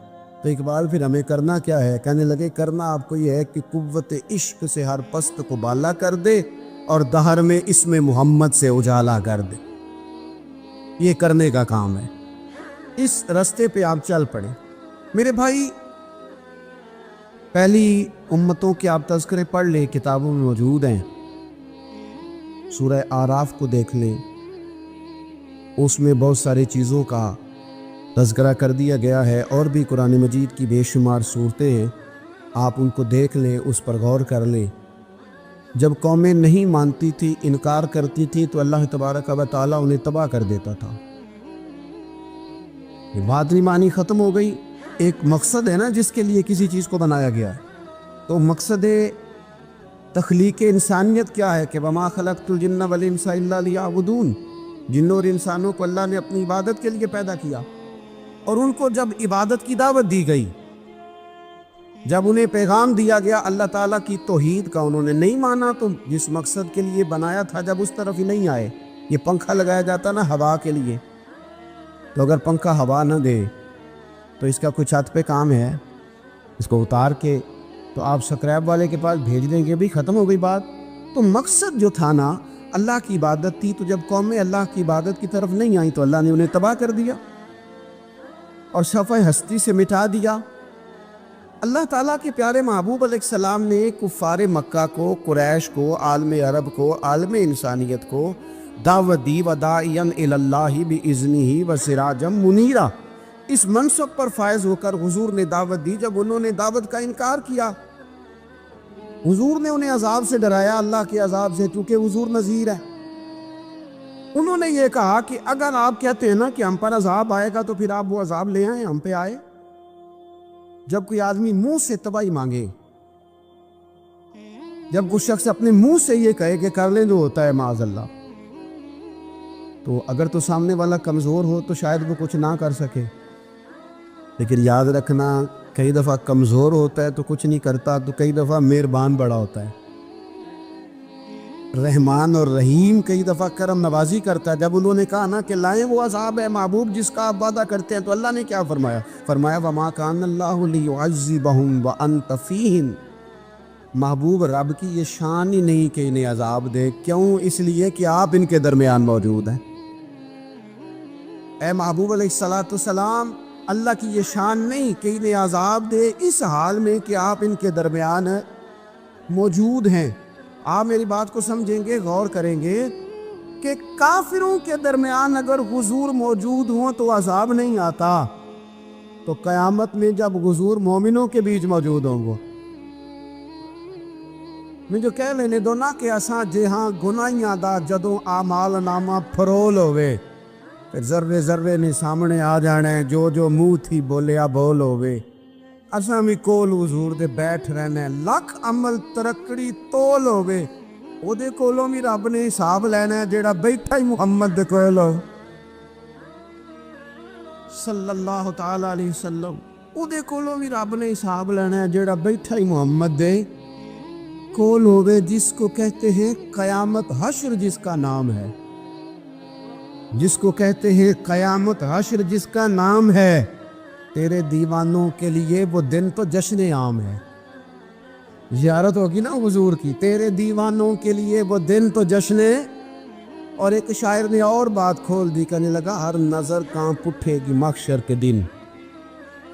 تو اقبال پھر ہمیں کرنا کیا ہے؟ کہنے لگے کرنا آپ کو یہ ہے کہ قوت عشق سے ہر پست کو بالا کر دے اور دہر میں اسم محمد سے اجالا کر دے۔ یہ کرنے کا کام ہے، اس رستے پہ آپ چل پڑے۔ میرے بھائی، پہلی امتوں کے آپ تذکرے پڑھ لیں، کتابوں میں موجود ہیں، سورہ آراف کو دیکھ لیں، اس میں بہت ساری چیزوں کا تذکرہ کر دیا گیا ہے، اور بھی قرآن مجید کی بے شمار صورتیں ہیں، آپ ان کو دیکھ لیں، اس پر غور کر لیں۔ جب قومیں نہیں مانتی تھی، انکار کرتی تھی، تو اللہ تبارک و تعالیٰ انہیں تباہ کر دیتا تھا۔ یہ بات نہیں مانی، ختم ہو گئی۔ ایک مقصد ہے نا جس کے لیے کسی چیز کو بنایا گیا ہے، تو مقصد تخلیق انسانیت کیا ہے کہ وما خلقت الجن والانس الا لیعبدون، جنوں اور انسانوں کو اللہ نے اپنی عبادت کے لیے پیدا کیا، اور ان کو جب عبادت کی دعوت دی گئی، جب انہیں پیغام دیا گیا اللہ تعالیٰ کی توحید کا، انہوں نے نہیں مانا، تو جس مقصد کے لیے بنایا تھا جب اس طرف ہی نہیں آئے۔ یہ پنکھا لگایا جاتا نا ہوا کے لیے، تو اگر پنکھا ہوا نہ دے تو اس کا کچھ چھت پہ کام ہے، اس کو اتار کے تو آپ سکریب والے کے پاس بھیج دیں گے، بھی ختم ہو گئی بات۔ تو مقصد جو تھا نا اللہ کی عبادت تھی، تو جب قومیں اللہ کی عبادت کی طرف نہیں آئیں تو اللہ نے انہیں تباہ کر دیا اور صفحہ ہستی سے مٹا دیا۔ اللہ تعالیٰ کے پیارے محبوب علیہ السلام نے کفار مکہ کو، قریش کو، عالم عرب کو، عالم انسانیت کو دعوت دی، وداعیا الی اللہ باذنہ وسراجا منیرا۔ اس منصب پر فائز ہو کر حضور نے دعوت دی۔ جب انہوں نے دعوت کا انکار کیا، حضور نے انہیں عذاب سے ڈرایا، اللہ کے عذاب سے، کیونکہ حضور نذیر ہے۔ انہوں نے یہ کہا کہ اگر آپ کہتے ہیں نا کہ ہم پر عذاب آئے گا تو پھر آپ وہ عذاب لے آئیں، ہم پہ آئے۔ جب کوئی آدمی منہ سے تباہی مانگے، جب کوئی شخص اپنے منہ سے یہ کہے کہ کر لیں جو ہوتا ہے معاذ اللہ، تو اگر تو سامنے والا کمزور ہو تو شاید وہ کچھ نہ کر سکے، لیکن یاد رکھنا کئی دفعہ کمزور ہوتا ہے تو کچھ نہیں کرتا، تو کئی دفعہ مہربان بڑا ہوتا ہے، رحمان اور رحیم کئی دفعہ کرم نوازی کرتا ہے۔ جب انہوں نے کہا نا کہ لائیں وہ عذاب ہے محبوب جس کا آپ وعدہ کرتے ہیں، تو اللہ نے کیا فرمایا؟ فرمایا وما کان اللہ لیعذبہم وانت فیہم۔ محبوب رب کی یہ شان ہی نہیں کہ انہیں عذاب دے، کیوں؟ اس لیے کہ آپ ان کے درمیان موجود ہیں۔ اے محبوب علیہ السلام، اللہ کی یہ شان نہیں کہ انہیں عذاب دے اس حال میں کہ آپ ان کے درمیان موجود ہیں۔ آپ میری بات کو سمجھیں گے، غور کریں گے کہ کافروں کے درمیان اگر حضور موجود ہوں تو عذاب نہیں آتا، تو قیامت میں جب حضور مومنوں کے بیچ موجود ہوں گے، میں جو کہہ لینے دو نا کہ اساں جہاں گناہیاں دا جدوں اعمال نامہ پھرول ہوئے، پھر ذرے ذرے نے سامنے آ جانا ہے، جو جو منہ تھی بولیا بول ہوئے، اساں بھی کول حضور دے بیٹھ رہنے لکھ عمل ترکڑی تول ہوگے او دے کولوں بھی رب نے حساب لینا ہے جیڑا بیٹھا ہی محمد دے کول ہو صلی اللہ تعالی علیہ وسلم او دے کولوں بھی رب نے حساب لینا ہے جیڑا بیٹھا ہی محمد دے کول ہوگے، جس کو کہتے ہیں قیامت حشر، جس کا نام ہے، جس کو کہتے ہیں قیامت حشر، جس کا نام ہے۔ تیرے دیوانوں کے لیے وہ دن تو جشن عام ہے، زیارت ہوگی نا حضور کی، تیرے دیوانوں کے لیے وہ دن تو جشن ہے۔ اور ایک شاعر نے اور بات کھول دی، کہنے لگا ہر نظر کانپ اٹھے گی محشر کے دن،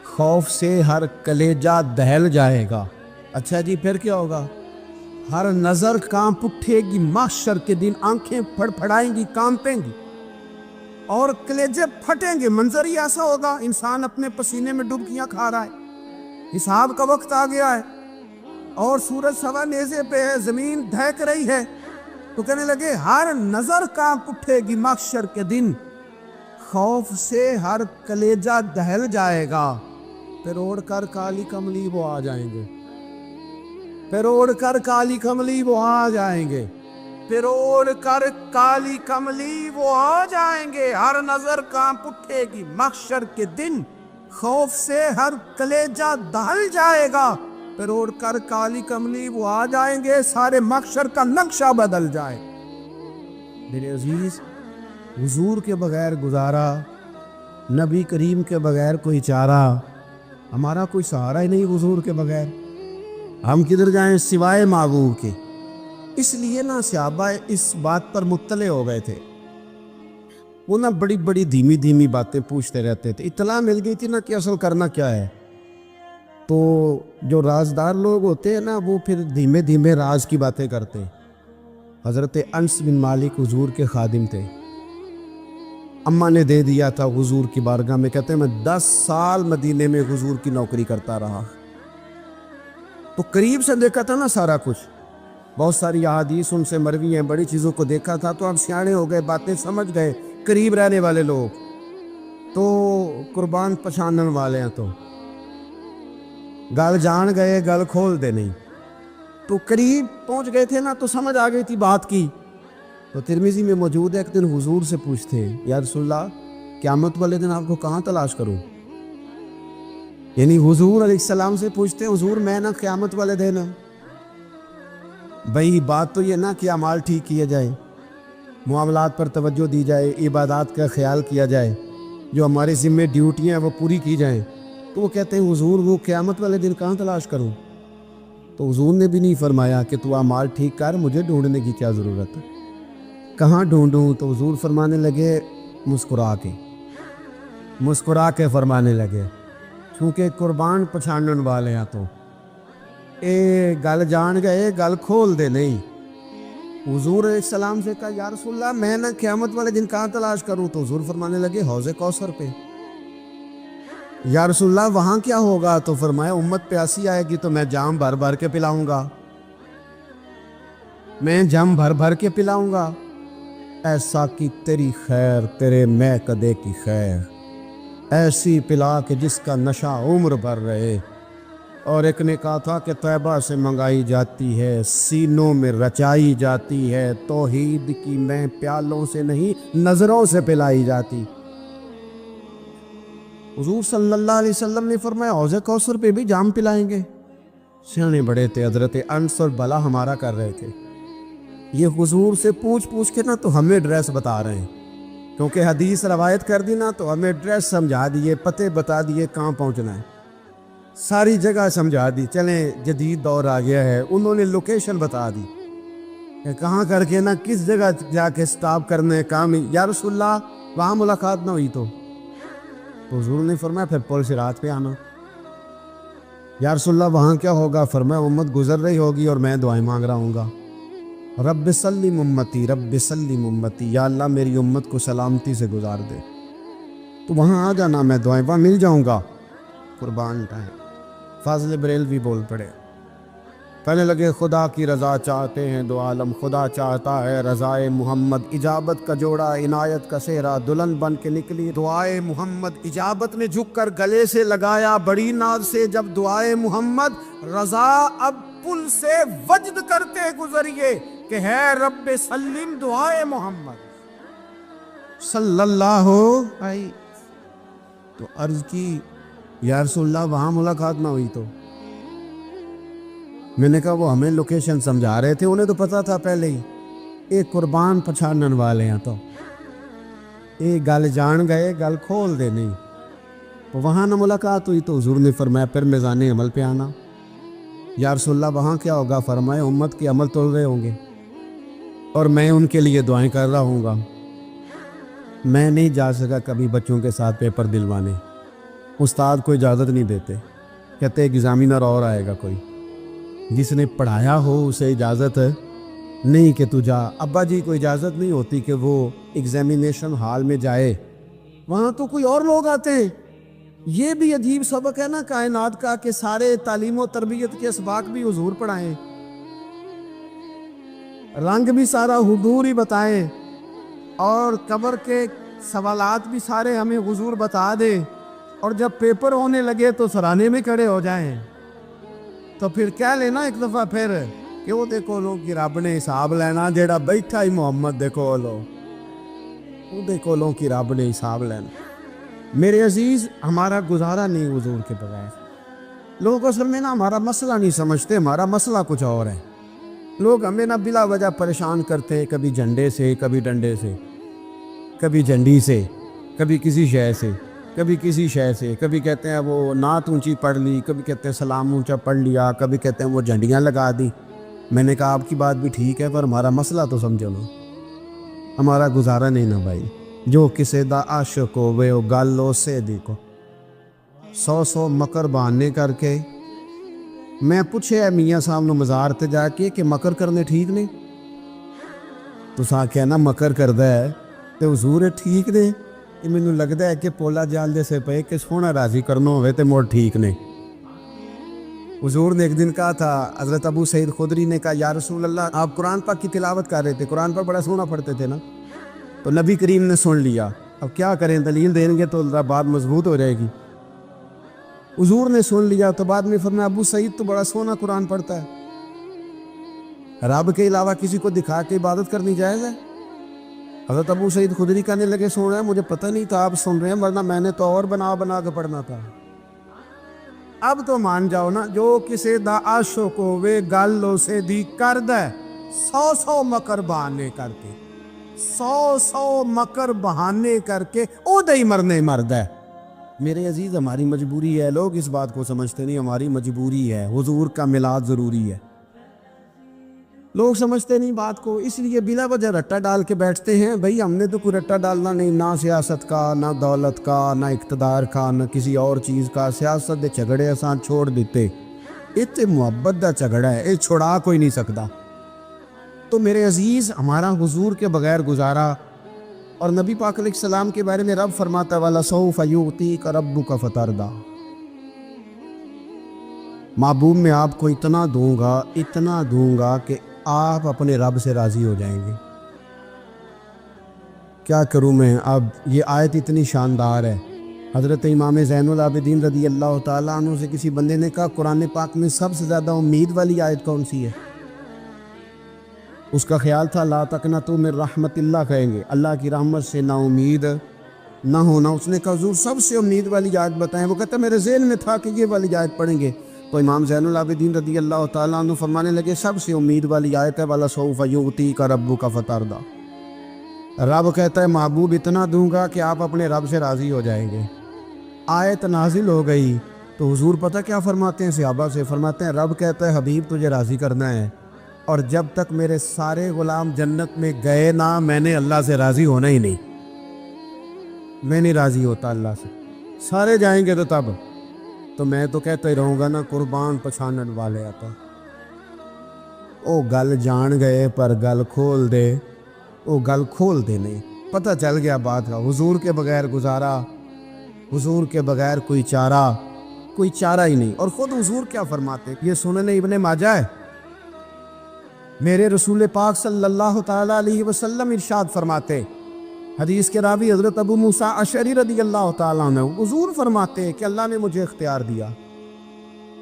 خوف سے ہر کلیجہ دہل جائے گا۔ اچھا جی پھر کیا ہوگا؟ ہر نظر کانپ اٹھے گی محشر کے دن، آنکھیں پھڑ پھڑائیں گی، کانپیں گی اور کلیجے پھٹیں گے۔ منظر ہی ایسا ہوگا، انسان اپنے پسینے میں ڈبکیاں کھا رہا ہے، حساب کا وقت آ گیا ہے اور سورج سوا نیزے پہ ہے، زمین دھیک رہی ہے، تو کہنے لگے ہر نظر کانپ اٹھے گی محشر کے دن، خوف سے ہر کلیجہ دہل جائے گا۔ پھر اوڑھ کر کالی کملی وہ آ جائیں گے، پھر اوڑھ کر کالی کملی وہ آ جائیں گے، پھر اوڑھ کر کالی کملی وہ آ جائیں گے، ہر نظر کانپ اٹھے گی محشر کے دن، خوف سے ہر کلیجہ دہل جائے گا، پھر اوڑھ کر کالی کملی وہ آ جائیں گے، سارے محشر کا نقشہ بدل جائے۔ میرے عزیز، حضور کے بغیر گزارا، نبی کریم کے بغیر کوئی چارہ، ہمارا کوئی سہارا ہی نہیں حضور کے بغیر، ہم کدھر جائیں سوائے محبوب کے۔ اس لیے نا صحابہ اس بات پر مطلع ہو گئے تھے، وہ نا بڑی بڑی دھیمی دھیمی باتیں پوچھتے رہتے تھے، اطلاع مل گئی تھی نا کہ اصل کرنا کیا ہے۔ تو جو رازدار لوگ ہوتے ہیں نا وہ پھر دھیمے دھیمے راز کی باتیں کرتے۔ حضرت انس بن مالک حضور کے خادم تھے، اماں نے دے دیا تھا حضور کی بارگاہ میں، کہتے ہیں میں 10 سال مدینے میں حضور کی نوکری کرتا رہا، تو قریب سے دیکھا تھا نا سارا کچھ، بہت ساری احادیث ان سے مروی ہیں، بڑی چیزوں کو دیکھا تھا، تو اب سیانے ہو گئے، باتیں سمجھ گئے، قریب رہنے والے لوگ تو قربان پچھانن والے ہیں، تو گل جان گئے، گل کھول دے نہیں، تو قریب پہنچ گئے تھے نا، تو سمجھ آ گئی تھی بات کی۔ تو ترمذی میں موجود ہے، ایک دن حضور سے پوچھتے ہیں یا رسول اللہ قیامت والے دن آپ کو کہاں تلاش کروں؟ یعنی حضور علیہ السلام سے پوچھتے ہیں حضور میں نا قیامت والے دن، بھئی بات تو یہ نا کہ اعمال ٹھیک کیا جائے، معاملات پر توجہ دی جائے، عبادات کا خیال کیا جائے، جو ہمارے ذمہ ڈیوٹیاں ہیں وہ پوری کی جائیں، تو وہ کہتے ہیں حضور وہ قیامت والے دن کہاں تلاش کروں؟ تو حضور نے بھی نہیں فرمایا کہ تو اعمال ٹھیک کر، مجھے ڈھونڈنے کی کیا ضرورت ہے، کہاں ڈھونڈوں؟ تو حضور فرمانے لگے مسکرا کے فرمانے لگے، چونکہ قربان پچھانن والے ہیں، تو اے گل جان گئے، گل کھول دے نہیں۔ حضور علیہ السلام سے کہا یا رسول اللہ میں نہ قیامت والے دن کہاں تلاش کروں؟ تو حضور فرمانے لگے حوض کوثر پہ۔ یا رسول اللہ وہاں کیا ہوگا؟ تو فرمایا امت پیاسی آئے گی تو میں جام بھر بھر کے پلاؤں گا، میں جام بھر بھر کے پلاؤں گا، ایسا کی تیری خیر تیرے میں کدے کی خیر، ایسی پلا کہ جس کا نشہ عمر بھر رہے۔ اور ایک نے کہا تھا کہ طیبہ سے منگائی جاتی ہے، سینوں میں رچائی جاتی ہے، توحید کی میں پیالوں سے نہیں نظروں سے پلائی جاتی۔ حضور صلی اللہ علیہ وسلم نے فرمایا حوض کوثر پہ بھی جام پلائیں گے؟ سیانے بڑے تھے، حضرت انس اور بلا ہمارا کر رہے تھے، یہ حضور سے پوچھ کے نا تو ہمیں ڈریس بتا رہے ہیں، کیونکہ حدیث روایت کر دی نا تو ہمیں ڈریس سمجھا دیے، پتے بتا دیے کہاں پہنچنا ہے، ساری جگہ سمجھا دی، چلیں جدید دور آ گیا ہے، انہوں نے لوکیشن بتا دی کہ کہاں کر کے نا کس جگہ جا کے سٹاپ کرنے کام۔ یا رسول اللہ وہاں ملاقات نہ ہوئی تو حضور نے فرمایا پھر پل صراط پہ آنا۔ یا رسول اللہ وہاں کیا ہوگا؟ فرمایا امت گزر رہی ہوگی اور میں دعائیں مانگ رہا ہوں گا، رب سلم امتی رب سلم امتی، یا اللہ میری امت کو سلامتی سے گزار دے، تو وہاں آ جانا، میں دعائیں وہاں مل جاؤں گا۔ قربان ٹائم فاضل بریلوی بول پڑے کہنے لگے خدا کی رضا چاہتے ہیں دو عالم، خدا چاہتا ہے رضائے محمد، اجابت کا جوڑا عنایت کا سہرا، دلہن بن کے نکلی دعائے محمد، اجابت نے جھک کر گلے سے لگایا بڑی ناز سے جب دعائے محمد، رضا اب پل سے وجد کرتے گزریے کہ ہے رب سلم دعائے محمد صلی اللہ علیہ۔ تو عرض کی یا رسول اللہ وہاں ملاقات نہ ہوئی تو؟ میں نے کہا وہ ہمیں لوکیشن سمجھا رہے تھے، انہیں تو پتا تھا پہلے ہی، ایک قربان پچھانن والے ہیں تو ایک گل جان گئے گل کھول دے نہیں۔ وہاں نہ ملاقات ہوئی تو حضور نے فرمایا پھر میزان عمل پہ آنا۔ یا رسول اللہ وہاں کیا ہوگا؟ فرمایا امت کے عمل تول رہے ہوں گے اور میں ان کے لیے دعائیں کر رہا ہوں گا۔ میں نہیں جا سکا کبھی بچوں کے ساتھ پیپر دلوانے، استاد کو اجازت نہیں دیتے، کہتے ایگزامینر اور آئے گا کوئی، جس نے پڑھایا ہو اسے اجازت نہیں کہ تو جا۔ ابا جی کو اجازت نہیں ہوتی کہ وہ ایگزامینیشن ہال میں جائے، وہاں تو کوئی اور لوگ آتے ہیں۔ یہ بھی عجیب سبق ہے نا کائنات کا کہ سارے تعلیم و تربیت کے اسباق بھی حضور پڑھائیں، رنگ بھی سارا حضور ہی بتائیں، اور قبر کے سوالات بھی سارے ہمیں حضور بتا دے، اور جب پیپر ہونے لگے تو سرانے میں کھڑے ہو جائیں۔ تو پھر کیا لینا ایک دفعہ پھر کہ وہ دیکھو لو کہ رب نے حساب لینا، جیڑا بیٹھا ہی محمد دیکھو لو، وہ دیکھو لو کہ رب نے حساب لینا۔ میرے عزیز ہمارا گزارا نہیں حضور کے بغیر۔ لوگ اصل میں نا ہمارا مسئلہ نہیں سمجھتے، ہمارا مسئلہ کچھ اور ہے۔ لوگ ہمیں نہ بلا وجہ پریشان کرتے ہیں، کبھی جھنڈے سے، کبھی ڈنڈے سے، کبھی جھنڈی سے، کبھی کسی شے سے، کبھی کسی شے سے، کبھی کہتے ہیں وہ نعت اونچی پڑھ لی، کبھی کہتے ہیں سلام اونچا پڑھ لیا، کبھی کہتے ہیں وہ جھنڈیاں لگا دی۔ میں نے کہا آپ کی بات بھی ٹھیک ہے پر ہمارا مسئلہ تو سمجھو نا، ہمارا گزارا نہیں نا بھائی۔ جو کسے دا عاشق ہوئے وہ گل لو سے دیکھو، 100 مکر بہانے کر کے۔ میں پوچھے میاں صاحب نے مزار تے جا کے کہ مکر کرنے ٹھیک نہیں؟ تو سا کہنا مکر کردہ ہے تو حضور ٹھیک نے؟ کہ مینوں لگتا ہے کہ پولا جال جیسے پے کہ سونا راضی کرنا ہوئے تو موڑ ٹھیک نے۔ حضور نے ایک دن کہا تھا، حضرت ابو سعید خدری نے کہا یا رسول اللہ آپ قرآن پاک کی تلاوت کر رہے تھے، قرآن پاک بڑا سونا پڑھتے تھے نا۔ تو نبی کریم نے سن لیا، اب کیا کریں، دلیل دیں گے تو بات مضبوط ہو جائے گی۔ حضور نے سن لیا تو بعد میں فرمایا ابو سعید تو بڑا سونا قرآن پڑھتا ہے، رب کے علاوہ کسی کو دکھا کے عبادت کرنی جائز ہے؟ حضرت ابو سعید خدری کہنے لگے سن رہے ہیں، مجھے پتہ نہیں تھا آپ سن رہے ہیں، ورنہ میں نے تو اور بنا بنا کے پڑھنا تھا۔ اب تو مان جاؤ نا، جو کسے دا عاشق ہوئے گل لو سے دی کرد ہے، 100 مکر بہانے کر کے، 100 مکر بہانے کر کے او دہی مرنے مرد ہے۔ میرے عزیز ہماری مجبوری ہے، لوگ اس بات کو سمجھتے نہیں، ہماری مجبوری ہے، حضور کا میلاد ضروری ہے۔ لوگ سمجھتے نہیں بات کو، اس لیے بلا وجہ رٹا ڈال کے بیٹھتے ہیں۔ بھائی ہم نے تو کوئی رٹا ڈالنا نہیں، نہ سیاست کا، نہ دولت کا، نہ اقتدار کا، نہ کسی اور چیز کا۔ سیاست دے جھگڑے آسان چھوڑ دیتے، اتنے محبت دا جھگڑا ہے، یہ چھڑا کوئی نہیں سکتا۔ تو میرے عزیز ہمارا حضور کے بغیر گزارا، اور نبی پاک علیہ السلام کے بارے میں رب فرماتا والا سوف یعطیک ربک فترضی، محبوب میں آپ کو اتنا دوں گا کہ آپ اپنے رب سے راضی ہو جائیں گے۔ کیا کروں میں اب، یہ آیت اتنی شاندار ہے۔ حضرت امام زین العابدین رضی اللہ تعالیٰ عنہ سے کسی بندے نے کہا قرآن پاک میں سب سے زیادہ امید والی آیت کون سی ہے؟ اس کا خیال تھا لا تقنطوا من رحمت اللہ، کہیں گے اللہ کی رحمت سے نا امید نہ ہونا۔ اس نے کہا حضور سب سے امید والی آیت بتائیں۔ وہ کہتا میرے ذہن میں تھا کہ یہ والی آیت پڑھیں گے۔ تو امام زین العابدین رضی اللہ تعالیٰ عنہ فرمانے لگے سب سے امید والی آیت ہے والا سوف یعطیک ربک فترضی، رب کہتا ہے محبوب اتنا دوں گا کہ آپ اپنے رب سے راضی ہو جائیں گے۔ آیت نازل ہو گئی تو حضور پتہ کیا فرماتے ہیں صحابہ سے؟ فرماتے ہیں رب کہتا ہے حبیب تجھے راضی کرنا ہے، اور جب تک میرے سارے غلام جنت میں گئے نہ میں نے اللہ سے راضی ہونا ہی نہیں، میں نہیں راضی ہوتا اللہ سے۔ سارے جائیں گے تو تب تو میں تو کہتا ہی رہوں گا نا قربان پچھانن والے آتا۔ او گل جان گئے پر گل کھول دے، او گل کھول دے نہیں، پتہ چل گیا بات کا۔ حضور کے بغیر گزارا، حضور کے بغیر کوئی چارہ ہی نہیں۔ اور خود حضور کیا فرماتے، یہ سنن ابن ماجہ ہے، میرے رسول پاک صلی اللہ تعالیٰ علیہ وسلم ارشاد فرماتے، حدیث کے راوی حضرت ابو موسیٰ اشعری رضی اللہ تعالیٰ عنہ، حضور فرماتے کہ اللہ نے مجھے اختیار دیا۔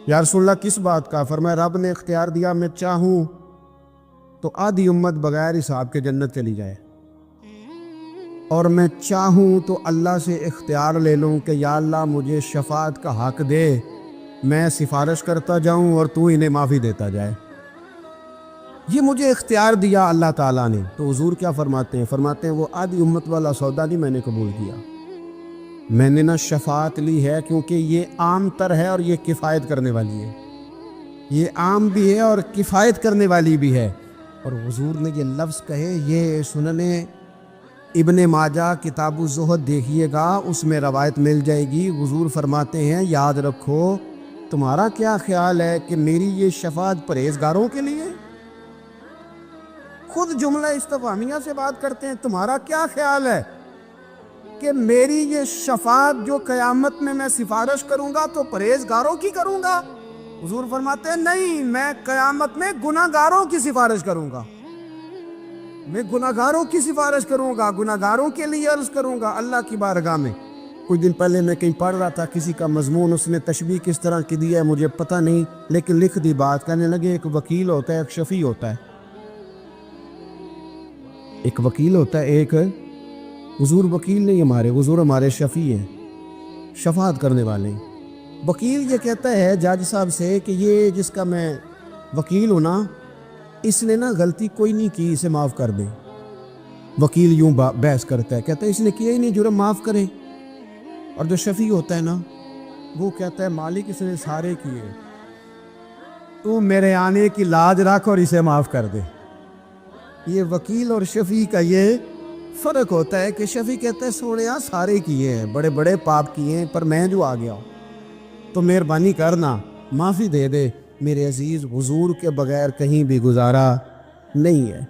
یا رسول اللہ کس بات کا؟ فرمایا رب نے اختیار دیا، میں چاہوں تو آدھی امت بغیر حساب کے جنت چلی جائے، اور میں چاہوں تو اللہ سے اختیار لے لوں کہ یا اللہ مجھے شفاعت کا حق دے، میں سفارش کرتا جاؤں اور تو انہیں معافی دیتا جائے۔ یہ مجھے اختیار دیا اللہ تعالیٰ نے۔ تو حضور کیا فرماتے ہیں؟ فرماتے ہیں وہ آدھی امت والا سودا نہیں میں نے قبول کیا، میں نے نہ شفاعت لی ہے، کیونکہ یہ عام تر ہے اور یہ کفایت کرنے والی ہے، یہ عام بھی ہے اور کفایت کرنے والی بھی ہے۔ اور حضور نے یہ لفظ کہے، یہ سنن ابن ماجہ کتاب الزہد دیکھیے گا، اس میں روایت مل جائے گی۔ حضور فرماتے ہیں یاد رکھو تمہارا کیا خیال ہے کہ میری یہ شفاعت پرہیزگاروں کے لیے؟ خود جملہ استفہامیہ سے بات کرتے ہیں، تمہارا کیا خیال ہے کہ میری یہ شفاعت جو قیامت میں سفارش کروں گا تو پرہیزگاروں کی کروں گا؟ حضور فرماتے ہیں نہیں، میں قیامت میں گناہگاروں کی سفارش کروں گا، میں گناہگاروں کی سفارش کروں گا، گناہگاروں کے لیے عرض کروں گا اللہ کی بارگاہ میں۔ کچھ دن پہلے میں کہیں پڑھ رہا تھا کسی کا مضمون، اس نے تشبیہ کس طرح کی دی ہے مجھے پتہ نہیں، لیکن لکھ دی بات، کہنے لگے ایک وکیل ہوتا ہے، ایک شفیع ہوتا ہے، ایک وکیل ہوتا ہے، ایک حضور وکیل نہیں ہمارے، حضور ہمارے شفیع ہیں، شفاعت کرنے والے ہیں۔ وکیل یہ کہتا ہے جج صاحب سے کہ یہ جس کا میں وکیل ہوں نا، اس نے نا غلطی کوئی نہیں کی، اسے معاف کر دیں۔ وکیل یوں بحث کرتا ہے، کہتا ہے اس نے کیا ہی نہیں، جرم معاف کرے۔ اور جو شفیع ہوتا ہے نا وہ کہتا ہے مالک اس نے سارے کیے، تو میرے آنے کی لاج رکھ اور اسے معاف کر دے۔ یہ وکیل اور شفیع کا یہ فرق ہوتا ہے کہ شفیع کہتا ہے سونیا سارے کیے ہیں، بڑے بڑے پاپ کیے ہیں، پر میں جو آ گیا ہوں تو مہربانی کرنا معافی دے دے۔ میرے عزیز حضور کے بغیر کہیں بھی گزارا نہیں ہے۔